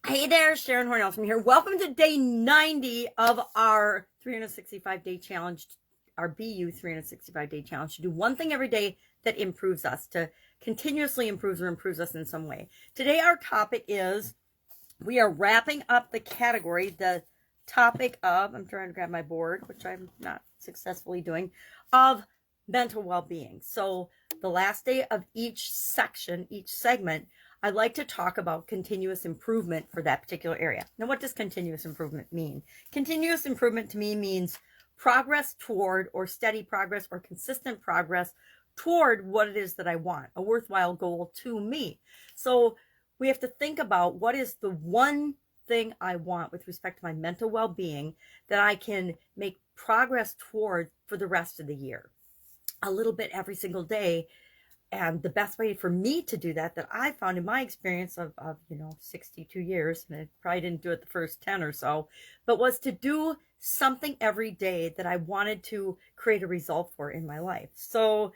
Hey there, Sharon Horne-Ellstrom here. Welcome to day 90 of our 365-day challenge, our BU 365-day challenge, to do one thing every day that improves us, to continuously improves us in some way. Today our topic is, we are wrapping up the category, the topic of, I'm trying to grab my board, which I'm not successfully doing, of mental well-being. So the last day of each section, each segment, I'd like to talk about continuous improvement for that particular area. Now, what does continuous improvement mean? Continuous improvement to me means progress toward, or steady progress, or consistent progress toward what it is that I want, a worthwhile goal to me. So we have to think about, what is the one thing I want with respect to my mental well-being that I can make progress toward for the rest of the year, a little bit every single day. And the best way for me to do that I found in my experience of 62 years, and I probably didn't do it the first 10 or so, but was to do something every day that I wanted to create a result for in my life. So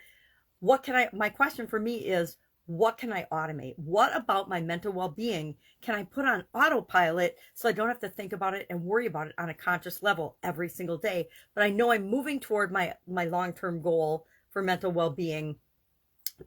my question for me is, what can I automate? What about my mental well-being can I put on autopilot so I don't have to think about it and worry about it on a conscious level every single day, but I know I'm moving toward my long-term goal for mental well-being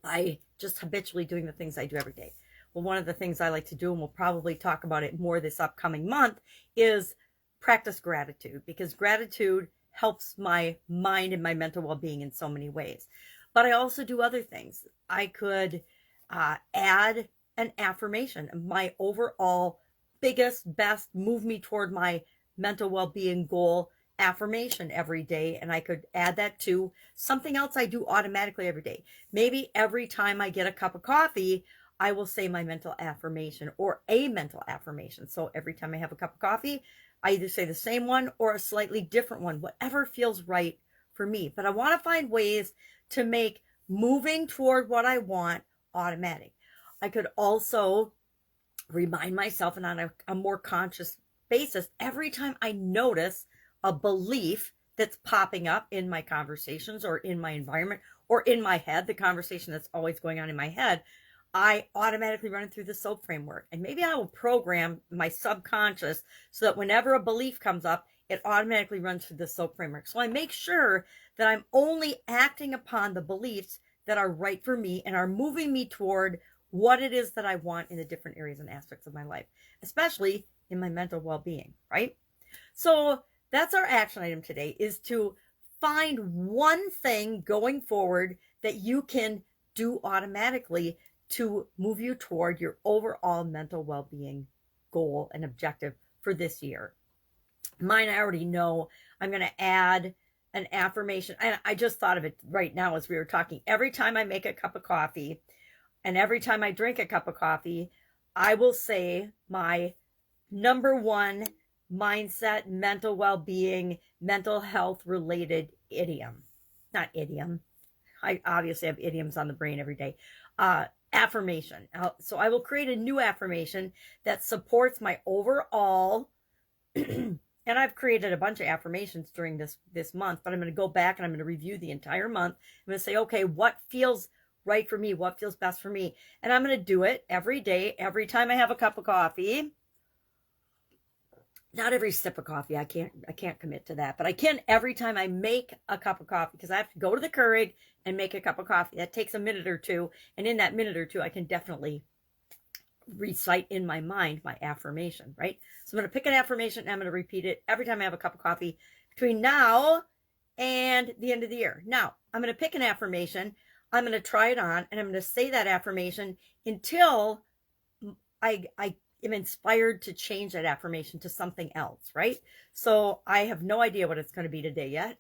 by just habitually doing the things I do every day. Well, one of the things I like to do, and we'll probably talk about it more this upcoming month, is practice gratitude, because gratitude helps my mind and my mental well-being in so many ways. But I also do other things. I could add an affirmation, my overall biggest, best, move me toward my mental well-being goal affirmation every day, and I could add that to something else I do automatically every day. Maybe every time I get a cup of coffee, I will say my mental affirmation, or a mental affirmation. So every time I have a cup of coffee, I either say the same one or a slightly different one, whatever feels right for me. But I want to find ways to make moving toward what I want automatic. I could also remind myself, and on a more conscious basis, every time I notice a belief that's popping up in my conversations or in my environment or in my head, the conversation that's always going on in my head, I automatically run it through the SOAP framework. And maybe I will program my subconscious so that whenever a belief comes up, it automatically runs through the SOAP framework. So I make sure that I'm only acting upon the beliefs that are right for me and are moving me toward what it is that I want in the different areas and aspects of my life, especially in my mental well-being, right? So that's our action item today, is to find one thing going forward that you can do automatically to move you toward your overall mental well-being goal and objective for this year. Mine, I already know. I'm going to add an affirmation. And I just thought of it right now as we were talking. Every time I make a cup of coffee and every time I drink a cup of coffee, I will say my number one mindset, mental well-being, mental health related idiom. Not idiom. I obviously have idioms on the brain every day. Affirmation. So I will create a new affirmation that supports my overall, and I've created a bunch of affirmations during this month, but I'm going to go back and I'm going to review the entire month. I'm going to say, okay, what feels right for me? What feels best for me? And I'm going to do it every day, every time I have a cup of coffee. Not every sip of coffee. I can't commit to that, but I can every time I make a cup of coffee, because I have to go to the Keurig and make a cup of coffee. That takes a minute or two. And in that minute or two, I can definitely recite in my mind my affirmation, right? So I'm going to pick an affirmation and I'm going to repeat it every time I have a cup of coffee between now and the end of the year. Now, I'm going to pick an affirmation. I'm going to try it on and I'm going to say that affirmation until I am inspired to change that affirmation to something else, right? So I have no idea what it's going to be today yet.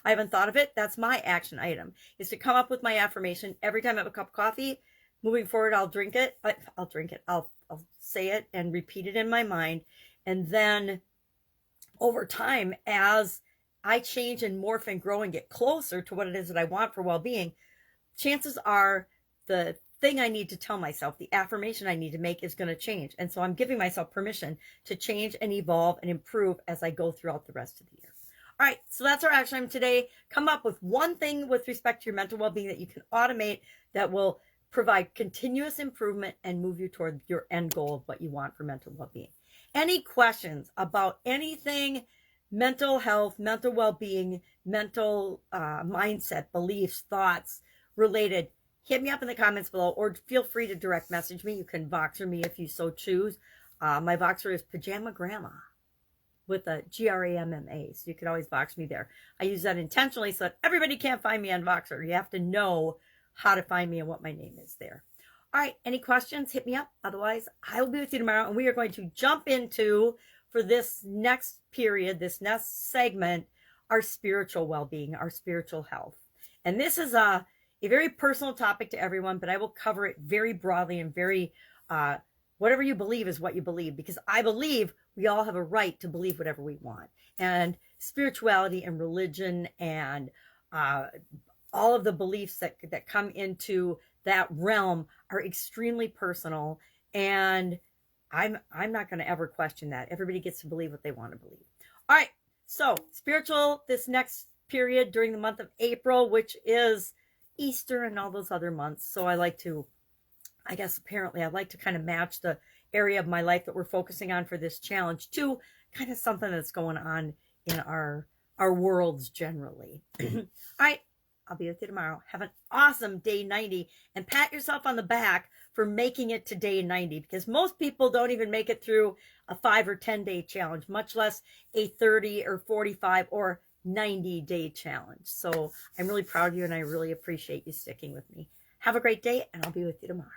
I haven't thought of it. That's my action item, is to come up with my affirmation every time I have a cup of coffee. Moving forward, I'll drink it. I'll say it and repeat it in my mind. And then over time, as I change and morph and grow and get closer to what it is that I want for well-being, chances are the thing I need to tell myself, the affirmation I need to make, is going to change. And so I'm giving myself permission to change and evolve and improve as I go throughout the rest of the year. All right, so that's our action item today. Come up with one thing with respect to your mental well-being that you can automate that will provide continuous improvement, and move you toward your end goal of what you want for mental well-being. Any questions about anything mental health, mental well-being, mental mindset, beliefs, thoughts related, hit me up in the comments below, or feel free to direct message me. You can Voxer me if you so choose. My Voxer is Pajama Grandma with a Gramma, so you can always Vox me there. I use that intentionally so that everybody can't find me on Voxer. You have to know how to find me and what my name is there. All right, any questions, hit me up. Otherwise, I will be with you tomorrow, and we are going to jump into, for this next period, this next segment, our spiritual well-being, our spiritual health. And this is a very personal topic to everyone, but I will cover it very broadly and very, whatever you believe is what you believe, because I believe we all have a right to believe whatever we want. And spirituality and religion and all of the beliefs that come into that realm are extremely personal, and I'm not going to ever question that. Everybody gets to believe what they want to believe. All right, so spiritual this next period during the month of April, which is Easter and all those other months. So I like to, I guess apparently I'd like to kind of match the area of my life that we're focusing on for this challenge to kind of something that's going on in our worlds generally. All right, I'll be with you tomorrow. Have an awesome day 90, and pat yourself on the back for making it to day 90, because most people don't even make it through a 5 or 10 day challenge, much less a 30 or 45 or 90-day challenge. So I'm really proud of you, and I really appreciate you sticking with me. Have a great day, and I'll be with you tomorrow.